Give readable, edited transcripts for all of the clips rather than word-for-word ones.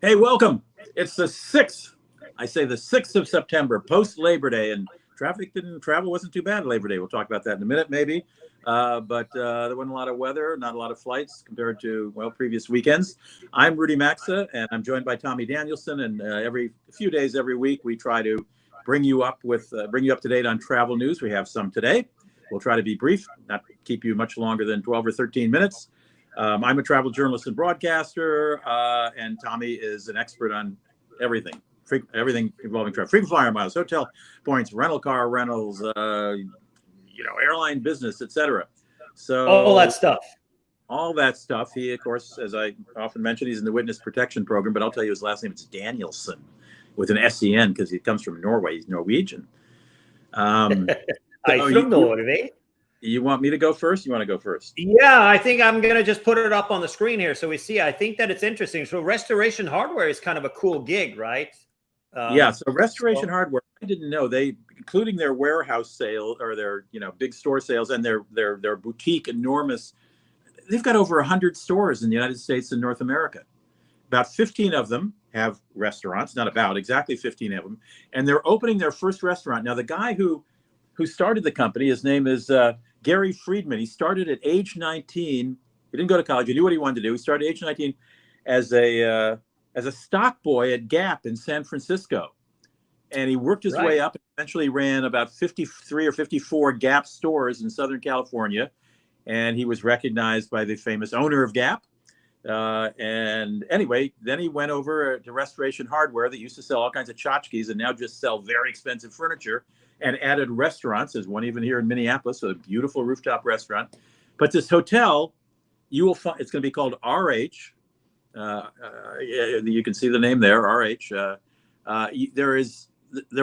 Hey, welcome. It's the 6th. I say the 6th of September, post Labor Day, and travel wasn't too bad Labor Day. We'll talk about that in a minute, maybe. But there wasn't a lot of weather, not a lot of flights compared to, well, previous weekends. I'm Rudy Maxa, and I'm joined by Tommy Danielson. And every few days, every week, we try to bring you up to date on travel news. We have some today. We'll try to be brief, not keep you much longer than 12 or 13 minutes. I'm a travel journalist and broadcaster, and Tommy is an expert on everything, everything involving travel, frequent flyer miles, hotel points, rental car rentals, airline business, etc. So all that stuff. He, of course, as I often mention, he's in the Witness Protection Program, but I'll tell you his last name is Danielson with an S-E-N because he comes from Norway. He's Norwegian. I'm from Norway. You want me to go first? You want to go first? Yeah, I think I'm going to just put it up on the screen here so we see. I think that it's interesting. So Restoration Hardware is kind of a cool gig, right? So Restoration Hardware, I didn't know, they, including their warehouse sale or their, big store sales and their boutique enormous, they've got over 100 stores in the United States and North America. About 15 of them have restaurants, exactly 15 of them. And they're opening their first restaurant. Now, the guy who started the company, his name is Gary Friedman. He started at age 19. He didn't go to college. He knew what he wanted to do. He started at age 19 as a stock boy at Gap in San Francisco. And he worked his way up and eventually ran about 53 or 54 Gap stores in Southern California. And he was recognized by the famous owner of Gap. And anyway, then he went over to Restoration Hardware that used to sell all kinds of tchotchkes and now just sell very expensive furniture, and added restaurants. There's one even here in Minneapolis, a beautiful rooftop restaurant. But this hotel, you will find, it's going to be called RH. You can see the name there, RH. Their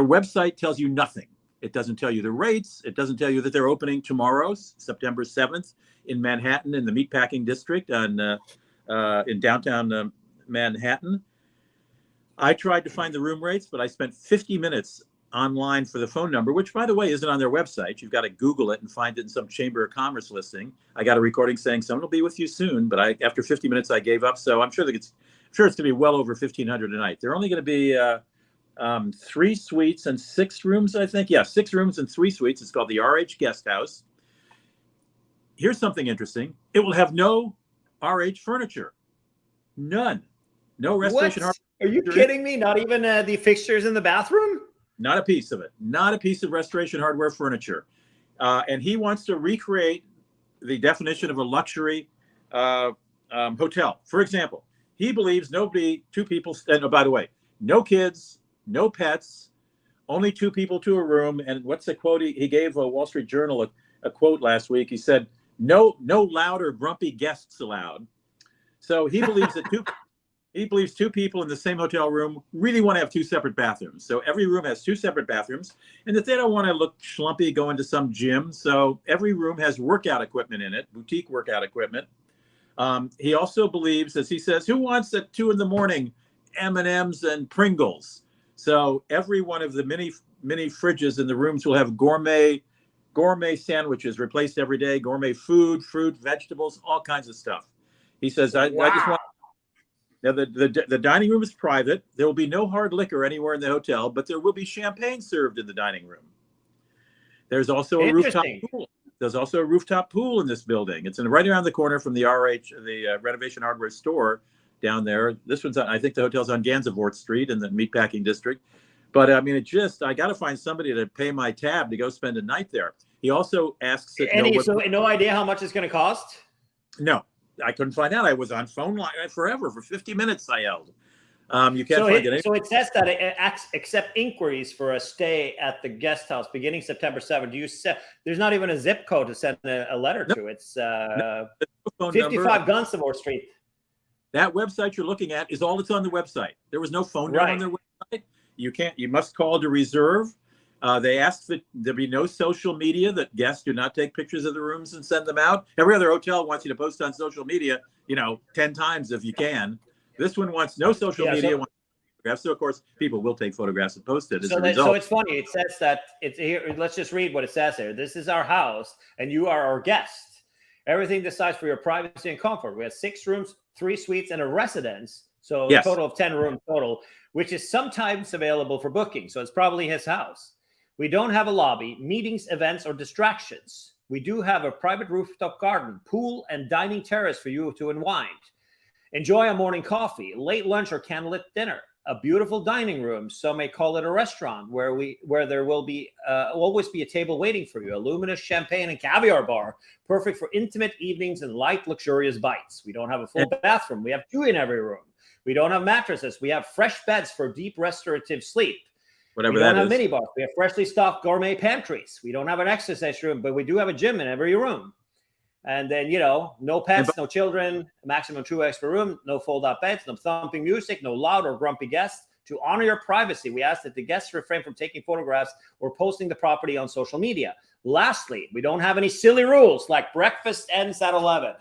website tells you nothing. It doesn't tell you the rates. It doesn't tell you that they're opening tomorrow, September 7th, in Manhattan, in the Meatpacking District, in downtown Manhattan. I tried to find the room rates, but I spent 50 minutes online for the phone number, which, by the way, isn't on their website. You've got to Google it and find it in some Chamber of Commerce listing. I got a recording saying someone will be with you soon, but after 50 minutes, I gave up. So I'm sure it's going to be well over 1,500 a night. They're only going to be 3 suites and 6 rooms, I think. Yeah, 6 rooms and 3 suites. It's called the RH Guest House. Here's something interesting. It will have no RH furniture. None. No Restoration Hardware. Are you kidding me? Not even the fixtures in the bathroom? Not a piece of it. Not a piece of Restoration Hardware furniture. And he wants to recreate the definition of a luxury hotel. For example, he believes 2 people, and by the way, no kids, no pets, only 2 people to a room. And what's the quote? He gave a Wall Street Journal a quote last week. He said, no loud or grumpy guests allowed. So he believes that 2 people in the same hotel room really want to have 2 separate bathrooms. So every room has 2 separate bathrooms, and that they don't want to look schlumpy going to some gym. So every room has workout equipment in it, boutique workout equipment. He also believes, as he says, who wants at 2 a.m. M&Ms and Pringles? So every one of the many fridges in the rooms will have gourmet sandwiches replaced every day, gourmet food, fruit, vegetables, all kinds of stuff. He says, I just want. Now, the dining room is private. There will be no hard liquor anywhere in the hotel, but there will be champagne served in the dining room. There's also a rooftop pool. There's also a rooftop pool in this building. It's right around the corner from the Renovation Hardware store down there. This one's I think the hotel's on Gansevoort Street in the Meatpacking District. But I mean, I got to find somebody to pay my tab to go spend a night there. He also asks. No idea how much it's going to cost? No. I couldn't find out. I was on phone line forever. For 50 minutes, I yelled. You can't find it. So it says that it accept inquiries for a stay at the guest house beginning September 7th. There's not even a zip code to send a letter to. It's 55 Gansevoort Street. That website you're looking at is all that's on the website. There was no phone number on their website. You must call to reserve. They asked that there be no social media, that guests do not take pictures of the rooms and send them out. Every other hotel wants you to post on social media, 10 times if you can. This one wants no social media. So, of course, people will take photographs and post it as a result. So it's funny. It says that it's here. Let's just read what it says here. This is our house, and you are our guest. Everything decides for your privacy and comfort. We have 6 rooms, 3 suites, and a residence. So a total of 10 rooms total, which is sometimes available for booking. So it's probably his house. We don't have a lobby, meetings, events, or distractions. We do have a private rooftop garden, pool, and dining terrace for you to unwind. Enjoy a morning coffee, late lunch, or candlelit dinner. A beautiful dining room, some may call it a restaurant, where there will be always be a table waiting for you. A luminous champagne and caviar bar, perfect for intimate evenings and light, luxurious bites. We don't have a full bathroom. We have 2 in every room. We don't have mattresses. We have fresh beds for deep restorative sleep. Whatever that is. We don't have minibars. We have freshly stocked gourmet pantries. We don't have an exercise room, but we do have a gym in every room. And then, no pets, no children, maximum 2 extra room, no fold-out beds, no thumping music, no loud or grumpy guests. To honor your privacy, we ask that the guests refrain from taking photographs or posting the property on social media. Lastly, we don't have any silly rules like breakfast ends at 11.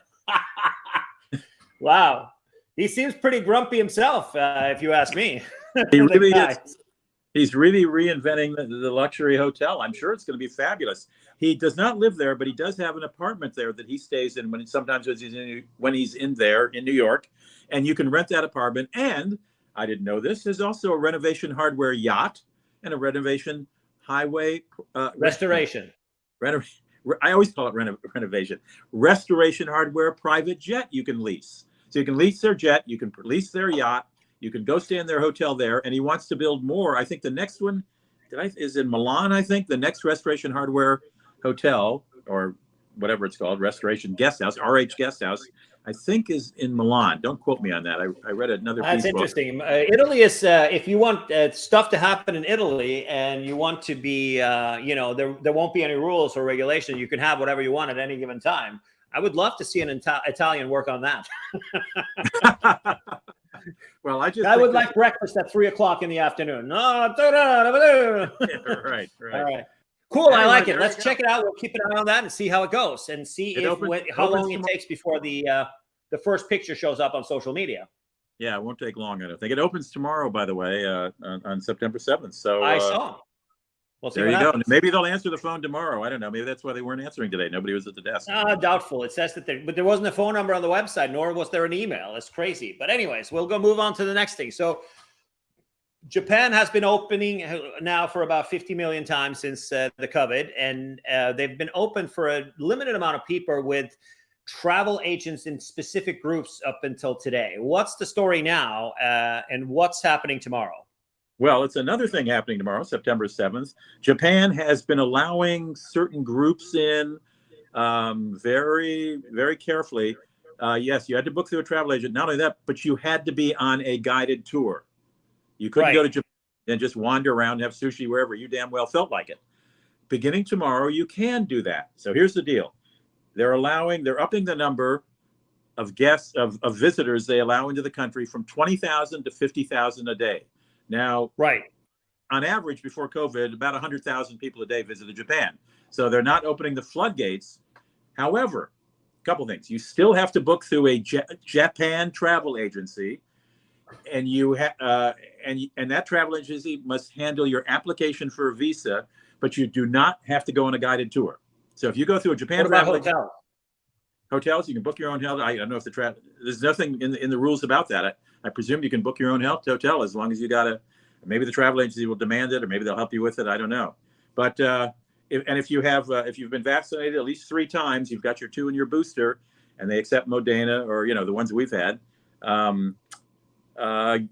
Wow. He seems pretty grumpy himself, if you ask me. He really is. He's really reinventing the luxury hotel. I'm sure it's going to be fabulous. He does not live there, but he does have an apartment there that he stays in when he's in there in New York, and you can rent that apartment. And I didn't know this. There's also a renovation hardware yacht and a renovation highway restoration. I always call it renovation. Restoration hardware private jet you can lease. So you can lease their jet, you can lease their yacht. You can go stay in their hotel there, and he wants to build more. I think the next one is in Milan, I think. The next Restoration Hardware Hotel, or whatever it's called, Restoration Guest House, RH Guest House, I think is in Milan. Don't quote me on that. I read another piece. That's interesting. Italy is, if you want stuff to happen in Italy and you want to be, there won't be any rules or regulation. You can have whatever you want at any given time. I would love to see an Italian work on that. Well, I would like breakfast at 3:00 in the afternoon. No, right. All right. Cool. I like it. Let's check it out. We'll keep an eye on that and see how it goes, and see how long it takes before the first picture shows up on social media. Yeah, it won't take long. I don't think it opens tomorrow. By the way, on September 7th. So I saw. We'll see there you happens. go. Maybe they'll answer the phone tomorrow. I don't know. Maybe that's why they weren't answering today. Nobody was at the desk. Doubtful. It says that but there wasn't a phone number on the website, nor was there an email. It's crazy. But anyways, we'll move on to the next thing. So Japan has been opening now for about 50 million times since the COVID, and they've been open for a limited amount of people with travel agents in specific groups up until today. What's the story now, and what's happening tomorrow? Well, it's another thing happening tomorrow, September 7th. Japan has been allowing certain groups in very, very carefully. Yes, you had to book through a travel agent. Not only that, but you had to be on a guided tour. You couldn't go to Japan and just wander around and have sushi wherever you damn well felt like it. Beginning tomorrow, you can do that. So here's the deal. They're upping the number of guests, of visitors they allow into the country from 20,000 to 50,000 a day. Now, on average, before COVID, about 100,000 people a day visited Japan. So they're not opening the floodgates. However, a couple things. You still have to book through a Japan travel agency, and and that travel agency must handle your application for a visa, but you do not have to go on a guided tour. So if you go through a Japan travel agency, hotels, you can book your own hotel. I don't know if there's nothing in the rules about that. I presume you can book your own hotel as long as you maybe the travel agency will demand it, or maybe they'll help you with it. I don't know. But if you've been vaccinated at least 3 times, you've got your 2 and your booster, and they accept Moderna or the ones we've had,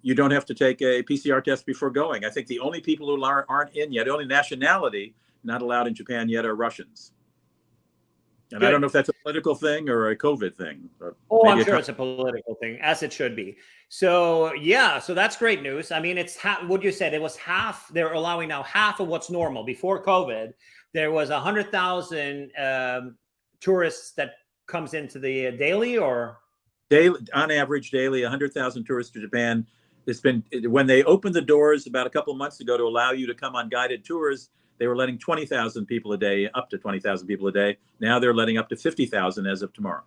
you don't have to take a PCR test before going. I think the only people who aren't in yet, only nationality not allowed in Japan yet, are Russians. And I don't know if that's a political thing or a COVID thing. I'm sure it's a political thing, as it should be. So, so that's great news. I mean, it's what you said. It was half. They're allowing now half of what's normal. Before COVID, there was 100,000 tourists that comes into the daily on average daily, 100,000 tourists to Japan. It's been, when they opened the doors about a couple of months ago to allow you to come on guided tours, they were letting 20,000 people a day, up to 20,000 people a day. Now they're letting up to 50,000 as of tomorrow.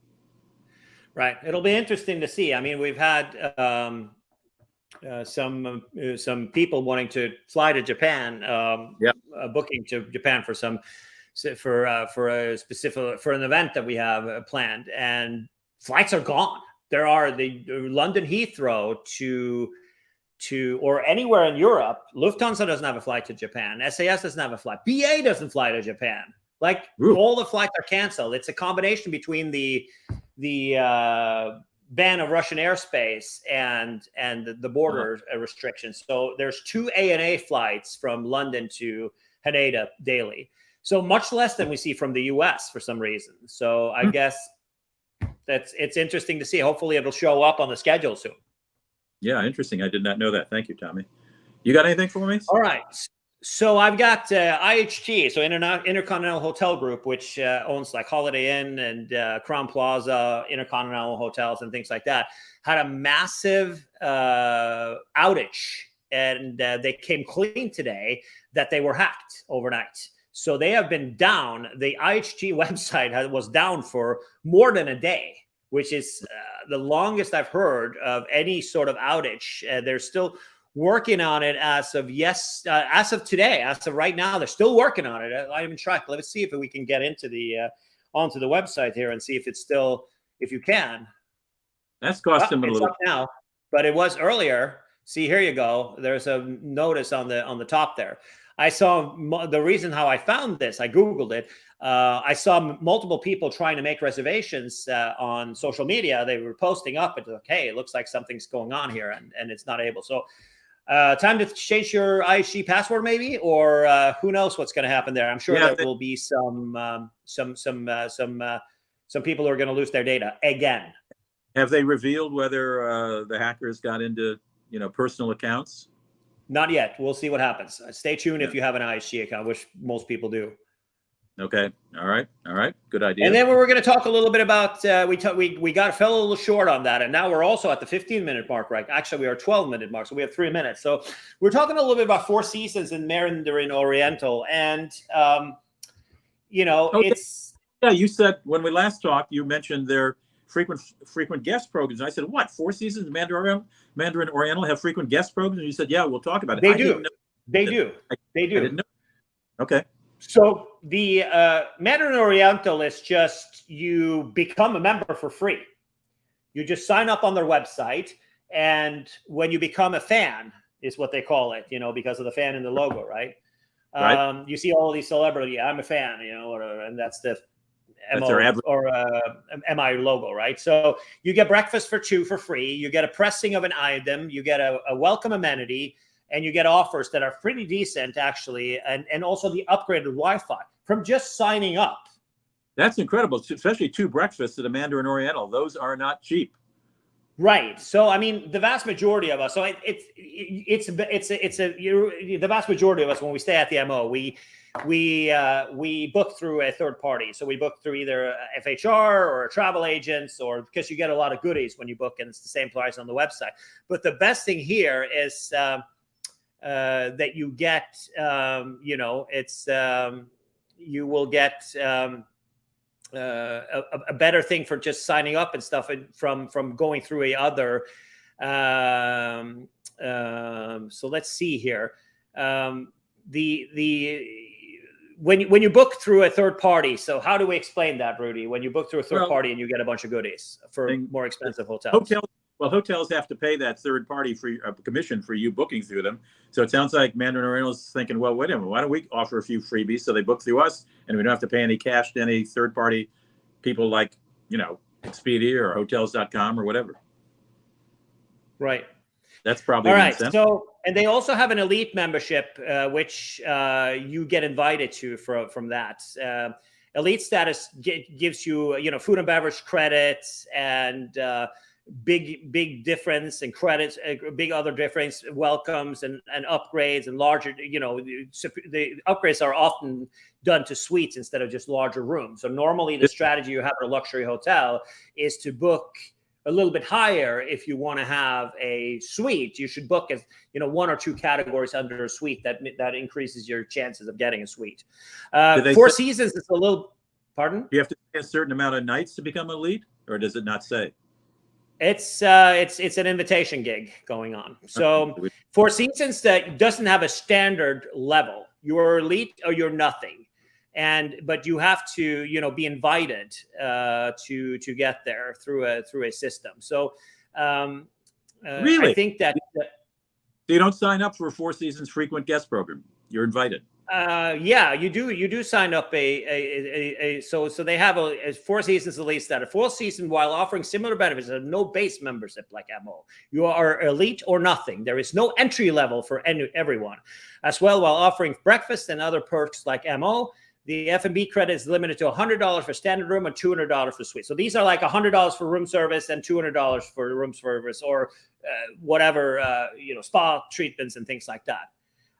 Right. It'll be interesting to see. I mean, we've had some people wanting to fly to Japan, booking to Japan for an event that we have planned, and flights are gone. there are the London Heathrow to or anywhere in Europe. Lufthansa doesn't have a flight to Japan. SAS doesn't have a flight. BA doesn't fly to Japan. Like all the flights are canceled. It's a combination between the ban of Russian airspace and the border restrictions. So there's 2 ANA flights from London to Haneda daily. So much less than we see from the US for some reason. So I guess it's interesting to see. Hopefully it'll show up on the schedule soon. Yeah, interesting. I did not know that. Thank you, Tommy. You got anything for me? All right. So I've got IHG, so Intercontinental Hotel Group, which owns like Holiday Inn and Crown Plaza, Intercontinental Hotels, and things like that, had a massive outage, and they came clean today that they were hacked overnight. So they have been down. The IHG website was down for more than a day, which is the longest I've heard of any sort of outage. They're still working on it as of today, as of right now. They're still working on it. I haven't tracked. Let's see if we can get into onto the website here and see if it's still, if you can. That's cost them a little. It's up now, but it was earlier. See, here you go. There's a notice on the top there. I saw the reason how I found this. I Googled it. I saw multiple people trying to make reservations on social media. They were posting up. It's like, hey, it looks like something's going on here, and it's not able. So time to change your IHG password, maybe, or who knows what's going to happen there. I'm sure there will be some people who are going to lose their data again. Have they revealed whether the hackers got into personal accounts? Not yet. We'll see what happens. Stay tuned if you have an IHG account, which most people do. Okay. All right. Good idea. And then we were going to talk a little bit about, we fell a little short on that. And now we're also at the 15-minute mark, right? Actually, we are 12-minute mark. So we have 3 minutes. So we're talking a little bit about Four Seasons in Mandarin Oriental. And, it's. Yeah, you said when we last talked, you mentioned their frequent guest programs. I said, what? Four Seasons Mandarin Oriental have frequent guest programs? And you said, yeah, we'll talk about it. They do. I didn't know. Okay. So the Mandarin Oriental is just, you become a member for free. You just sign up on their website, and when you become a fan, is what they call it, because of the fan in the logo, right? Right. You see all these celebrity, I'm a fan, and that's the MO or MI logo, right? So you get breakfast for 2 for free. You get a pressing of an item. You get a welcome amenity. And you get offers that are pretty decent, actually, and also the upgraded Wi-Fi from just signing up. That's incredible, especially 2 breakfasts at a Mandarin Oriental. Those are not cheap. Right. So, I mean, the vast majority of us. So the vast majority of us, when we stay at the MO, we book through a third party. So we book through either FHR or travel agents, or because you get a lot of goodies when you book, and it's the same price on the website. But the best thing here is. That you get, you will get a better thing for just signing up and stuff from going through a other. So let's see here. When you book through a third party, so how do we explain that, Rudy? When you book through a third party and you get a bunch of goodies for more expensive hotels. Hotels have to pay that third party commission for you booking through them. So it sounds like Mandarin Oriental is thinking, well, wait a minute, why don't we offer a few freebies so they book through us and we don't have to pay any cash to any third party people like, Expedia or Hotels.com or whatever. Right. That's probably all right. So, and they also have an elite membership, which you get invited to from that. Elite status gives you, food and beverage credits and big difference and credits, big other difference, welcomes and upgrades and larger, the upgrades are often done to suites instead of just larger rooms. So normally the strategy you have at a luxury hotel is to book a little bit higher. If you want to have a suite, you should book as 1 or 2 categories under a suite. That increases your chances of getting a suite. Four Seasons is a little, pardon? Do you have to pay a certain amount of nights to become elite, or does it not say? It's an invitation gig going on. So Four Seasons that doesn't have a standard level. You're elite or you're nothing. but you have to, be invited to get there through a system. So Really? I think that So you don't sign up for a Four Seasons frequent guest program. You're invited. yeah, you do sign up so they have a Four Seasons, at least that a Four Season, while offering similar benefits, have no base membership like MO. You are elite or nothing. There is no entry level for everyone. As well, while offering breakfast and other perks like MO, the F&B credit is limited to $100 for standard room and $200 for suite. So these are like $100 for room service and $200 for room service, or whatever, spa treatments and things like that.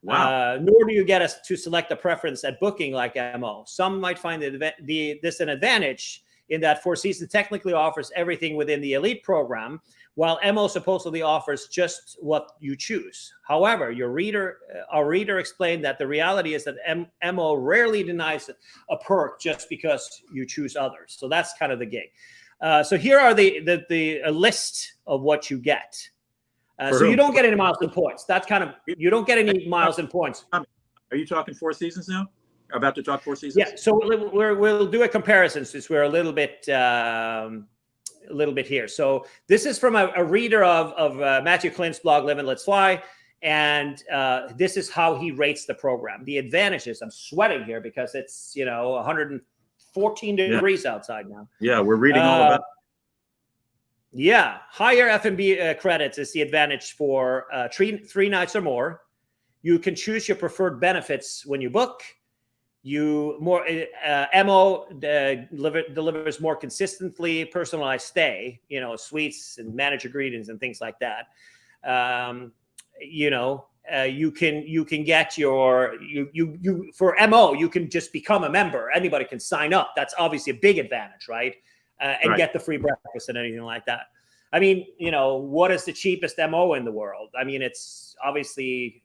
Wow. Nor do you get us to select a preference at booking like MO. Some might find this an advantage in that Four Seasons technically offers everything within the elite program, while MO supposedly offers just what you choose. However, our reader explained that the reality is that MO rarely denies a perk just because you choose others. So that's kind of the gig. So here are a list of what you get. So you don't get any miles and points. That's you don't get any miles and points. Are you talking Four Seasons now? About to talk Four Seasons? Yeah. So we'll do a comparison since we're a little bit here. So this is from a reader of Matthew Clint's blog, Live and Let's Fly. And this is how he rates the program. The advantages, I'm sweating here because it's, 114 degrees outside now. Yeah, we're reading all about it. Yeah, higher F&B credits is the advantage for three nights or more. You can choose your preferred benefits when you book. MO delivers more consistently personalized stay, suites and manager greetings and things like that. You can get for MO, you can just become a member. Anybody can sign up. That's obviously a big advantage, right? And right. Get the free breakfast and anything like that. I mean, what is the cheapest MO in the world? I mean, it's obviously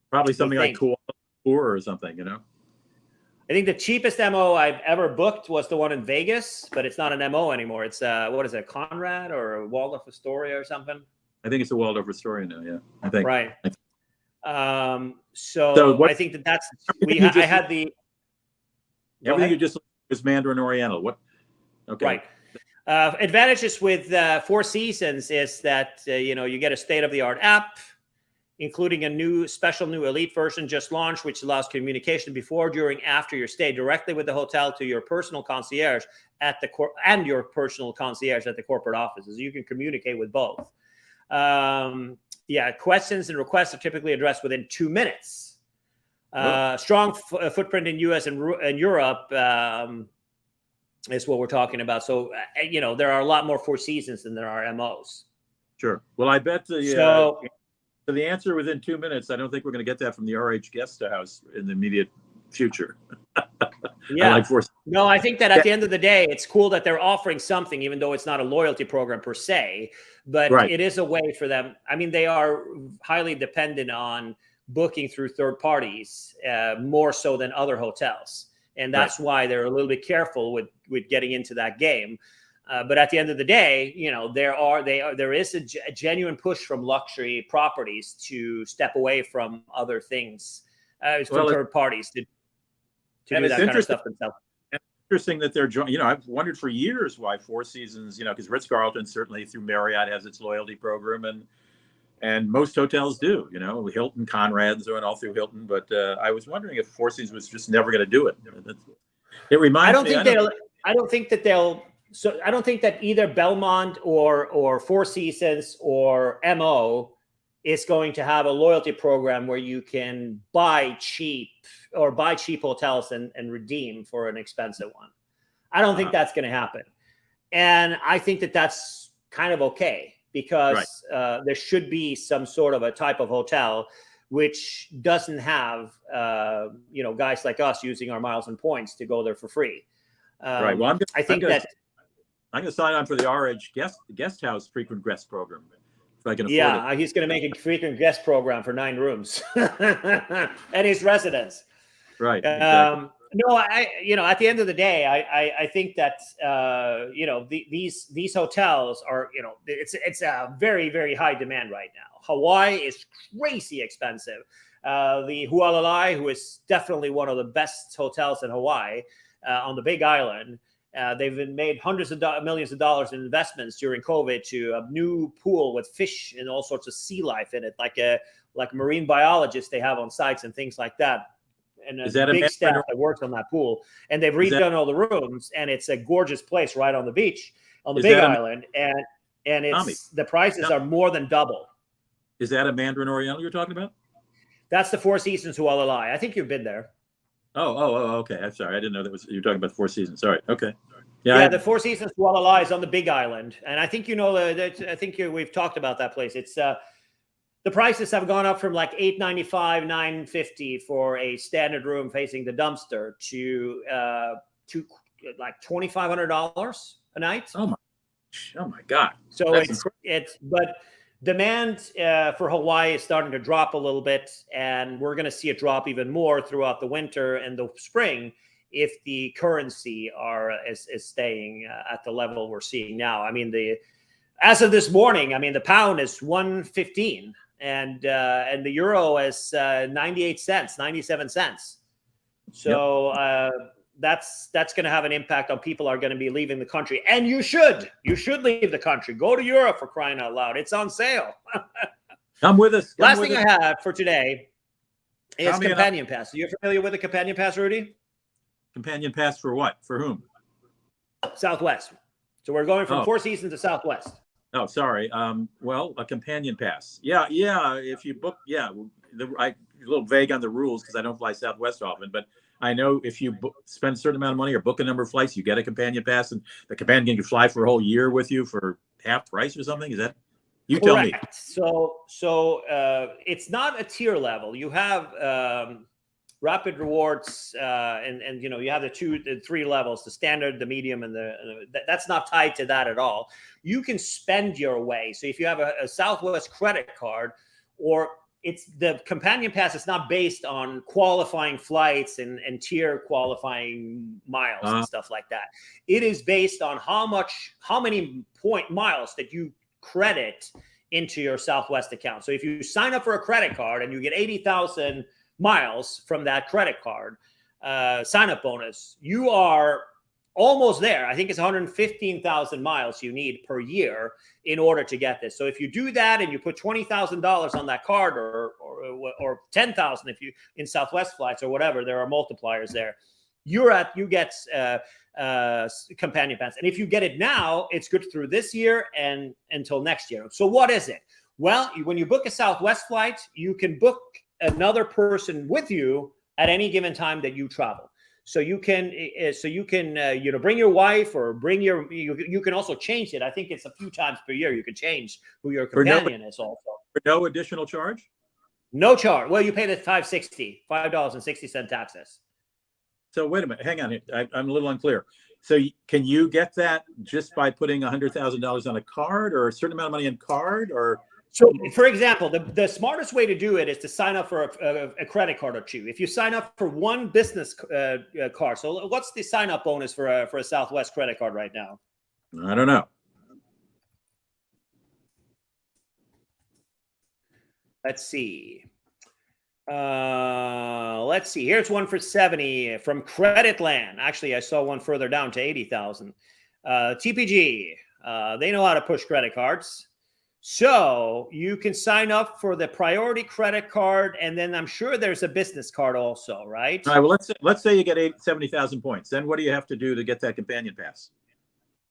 probably something like Kuala Lumpur or something, I think the cheapest MO I've ever booked was the one in Vegas, but it's not an MO anymore. It's what is it, Conrad or Waldorf Astoria or something? I think it's a Waldorf Astoria now. Yeah, I think. Right. So I think that's I had the everything you just was Mandarin Oriental. What? Okay. Right. Advantages with Four Seasons is that you get a state-of-the-art app, including a special new elite version just launched, which allows communication before, during, after your stay directly with the hotel to your personal concierge at the your personal concierge at the corporate offices. You can communicate with both. Questions and requests are typically addressed within 2 minutes. Strong footprint in U.S. and Europe is what we're talking about. So, there are a lot more Four Seasons than there are MOs. Sure. Well, I bet the answer within 2 minutes, I don't think we're going to get that from the RH Guest House in the immediate future. Yeah. No, I think that at the end of the day, it's cool that they're offering something, even though it's not a loyalty program per se, but It is a way for them. I mean, they are highly dependent on booking through third parties, more so than other hotels. And that's why they're a little bit careful with getting into that game. But at the end of the day, there is a genuine push from luxury properties to step away from other things, from third parties to do that kind of stuff themselves. Interesting that they're joining. I've wondered for years why Four Seasons, because Ritz-Carlton certainly through Marriott has its loyalty program, and most hotels do. Hilton, Conrad's, and all through Hilton. But I was wondering if Four Seasons was just never going to do it. It reminds me. I don't think that either Belmont or Four Seasons or MO is going to have a loyalty program where you can buy cheap hotels and redeem for an expensive one. I don't think that's going to happen. And I think that that's kind of okay, because there should be some sort of a type of hotel which doesn't have, guys like us using our miles and points to go there for free. Right. Well, I'm going to sign on for the RH guest house frequent guest program if I can afford it. Yeah, he's going to make a frequent guest program for 9 rooms and his residence. Right. Exactly. No, at the end of the day, I think that these hotels are, it's a very, very high demand right now. Hawaii is crazy expensive. the Hualalai, who is definitely one of the best hotels in Hawaii on the Big Island. They've been made hundreds of millions of dollars in investments during COVID to a new pool with fish and all sorts of sea life in it, like marine biologists they have on sites and things like that. And a big staff that works on that pool. And they've redone all the rooms, and it's a gorgeous place right on the beach on the Big Island. And it's the prices are more than double. Is that a Mandarin Oriental you're talking about? That's the Four Seasons Hualalai. I think you've been there. Oh, okay. I'm sorry. I didn't know that was you're talking about the Four Seasons. Sorry. Okay. Yeah, the Four Seasons Hualalai is on the Big Island, and I think you know that. I think we've talked about that place. It's the prices have gone up from like $895, $950 for a standard room facing the dumpster to like $2,500 a night. Oh my God! So it's but demand for Hawaii is starting to drop a little bit, and we're going to see it drop even more throughout the winter and the spring if the currency is staying at the level we're seeing now. I mean, as of this morning, I mean, the pound is 115, and the euro is 98 cents, 97 cents. So that's going to have an impact on people are going to be leaving the country, and you should leave the country. Go to Europe, for crying out loud. It's on sale. Come with us. Last thing I have for today is Companion Pass. Are you familiar with the Companion Pass, Rudy? Companion Pass for what? For whom? Southwest. So we're going from Four Seasons to Southwest. Oh, sorry. Well, a Companion Pass. Yeah. If you book, I'm a little vague on the rules because I don't fly Southwest often, but I know if you spend a certain amount of money or book a number of flights, you get a Companion Pass, and the companion can fly for a whole year with you for half price or something. Is that? You tell me. So it's not a tier level. You have Rapid Rewards, and you have the 3 levels: the standard, the medium, and that's not tied to that at all. You can spend your way. So if you have a Southwest credit card, or it's the Companion Pass, it's not based on qualifying flights and tier qualifying miles and stuff like that. It is based on how many point miles that you credit into your Southwest account. So if you sign up for a credit card and you get 80,000 miles from that credit card sign-up bonus, you are almost there. I think it's 115,000 miles you need per year in order to get this. So if you do that and you put $20,000 on that card, or 10,000 if you in Southwest flights or whatever, there are multipliers there. You get Companion Pass, and if you get it now, it's good through this year and until next year. So what is it? Well, when you book a Southwest flight, you can book another person with you at any given time that you travel. So you can bring your wife, or bring you can also change it. I think it's a few times per year you can change who your companion is also. For no additional charge? No charge. Well, you pay the $5.60 taxes. So wait a minute, hang on. I'm a little unclear. So can you get that just by putting $100,000 on a card, or a certain amount of money in card, or? So, for example, the smartest way to do it is to sign up for a credit card or two. If you sign up for one business card, so what's the sign-up bonus for a Southwest credit card right now? I don't know. Let's see. Here's one for 70 from Creditland. Actually, I saw one further down to 80,000. TPG. They know how to push credit cards. So you can sign up for the priority credit card, and then I'm sure there's a business card also, right? All right. Well, let's say you get 70,000 points. Then what do you have to do to get that Companion Pass?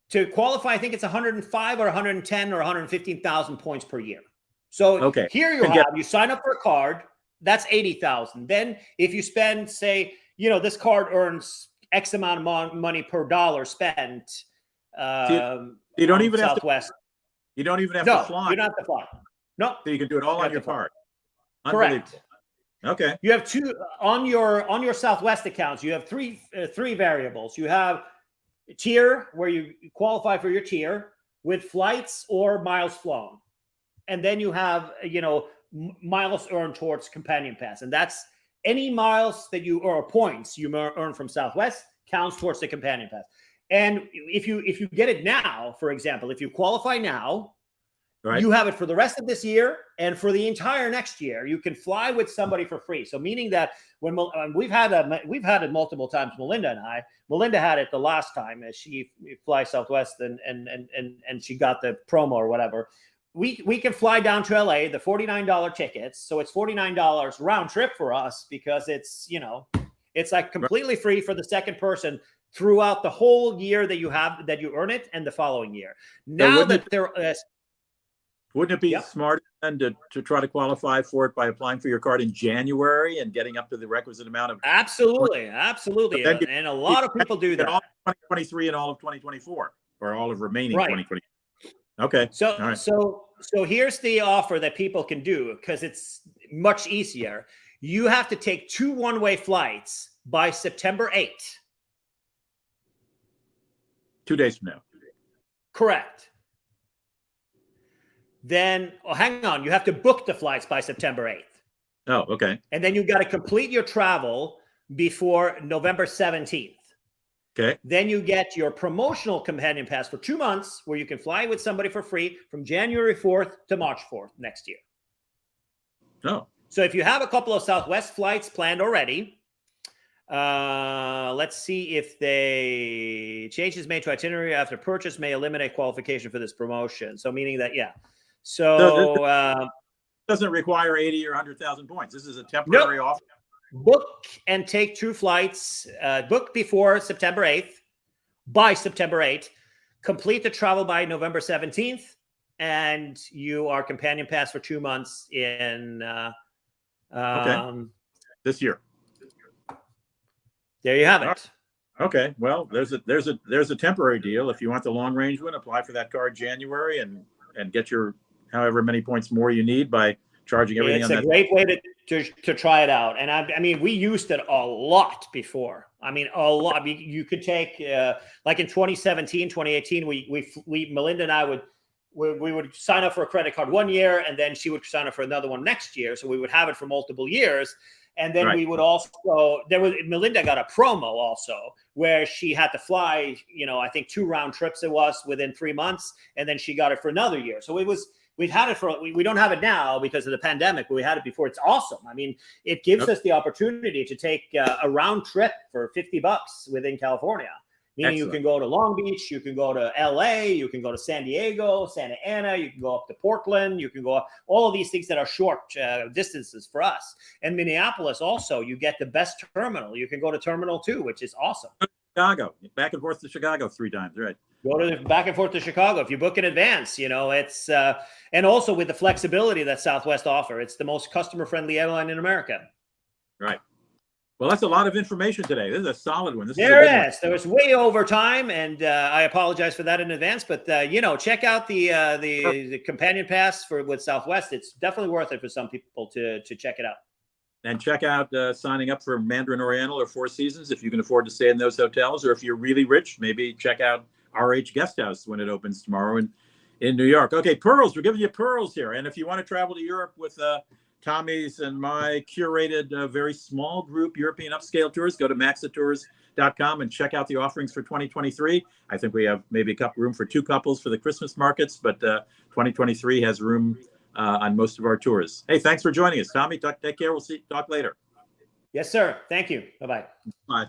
To qualify, I think it's 105 or 110 or 115,000 points per year. So here you sign up for a card, that's 80,000. Then if you spend, say, this card earns X amount of money per dollar spent. You don't even Southwest. have to. You don't even have to fly. You don't have to fly. No. So you can do it all on your card. Correct. Okay. You have two on your Southwest accounts. You have three variables. You have a tier where you qualify for your tier with flights or miles flown, and then you have miles earned towards Companion Pass, and that's any miles that you or points you earn from Southwest counts towards the Companion Pass. And if you get it now, for example, if you qualify now, Right. You have it for the rest of this year and for the entire next year. You can fly with somebody for free. So meaning that when we've had it multiple times, Melinda had it the last time as she flies Southwest and she got the promo or whatever. We can fly down to LA, the $49 tickets. So it's $49 round trip for us because it's, it's like completely free for the second person throughout the whole year that you earn it and the following year. Now wouldn't it be smart then to try to qualify for it by applying for your card in January and getting up to the requisite amount of? Absolutely. And a lot of people do that. All of 2023 and all of 2024, or all of remaining 2020. Okay. So here's the offer that people can do because it's much easier. You have to take 2 one-way flights by September 8th. 2 days from now. Correct. Then, hang on, you have to book the flights by September 8th. Oh, okay. And then you've got to complete your travel before November 17th. Okay. Then you get your promotional companion pass for 2 months where you can fly with somebody for free from January 4th to March 4th next year. Oh. So if you have a couple of Southwest flights planned already, let's see if changes made to itinerary after purchase may eliminate qualification for this promotion. So meaning that, So doesn't require 80 or 100,000 points. This is a temporary offer. Book and take 2 flights. Book before September 8th. By September 8th, complete the travel by November 17th, and you are companion pass for 2 months in this year. There you have it. Okay. Well, there's a temporary deal. If you want the long range one, apply for that card January and get your however many points more you need by charging everything. It's a great way to try it out. And I mean, we used it a lot before. I mean, a lot. I mean, you could take like in 2017, 2018, we Melinda and I we would sign up for a credit card 1 year, and then she would sign up for another one next year. So we would have it for multiple years. And then we would also, Melinda got a promo also where she had to fly, I think 2 round trips it was within 3 months. And then she got it for another year. So we've had it we don't have it now because of the pandemic, but we had it before. It's awesome. I mean, it gives us the opportunity to take a round trip for $50 within California. Meaning you can go to Long Beach, you can go to LA, you can go to San Diego, Santa Ana, you can go up to Portland, you can go all of these things that are short distances for us. And Minneapolis also, you get the best terminal. You can go to Terminal 2, which is awesome. Chicago, back and forth to Chicago 3 times, right? Go to back and forth to Chicago. If you book in advance, it's and also with the flexibility that Southwest offer, it's the most customer-friendly airline in America. Right. Well, that's a lot of information today. This is a solid one. There was way over time, and I apologize for that in advance. But check out the companion pass with Southwest. It's definitely worth it for some people to check it out. And check out signing up for Mandarin Oriental or Four Seasons if you can afford to stay in those hotels, or if you're really rich, maybe check out RH Guesthouse when it opens tomorrow in New York. Okay, pearls. We're giving you pearls here, and if you want to travel to Europe with Tommy's and my curated very small group European upscale tours, go to maxatours.com and check out the offerings for 2023. I think we have maybe room for 2 couples for the Christmas markets, but 2023 has room on most of our tours. Hey, thanks for joining us, Tommy. Take care. We'll talk later. Yes, sir. Thank you. Bye-bye. Bye.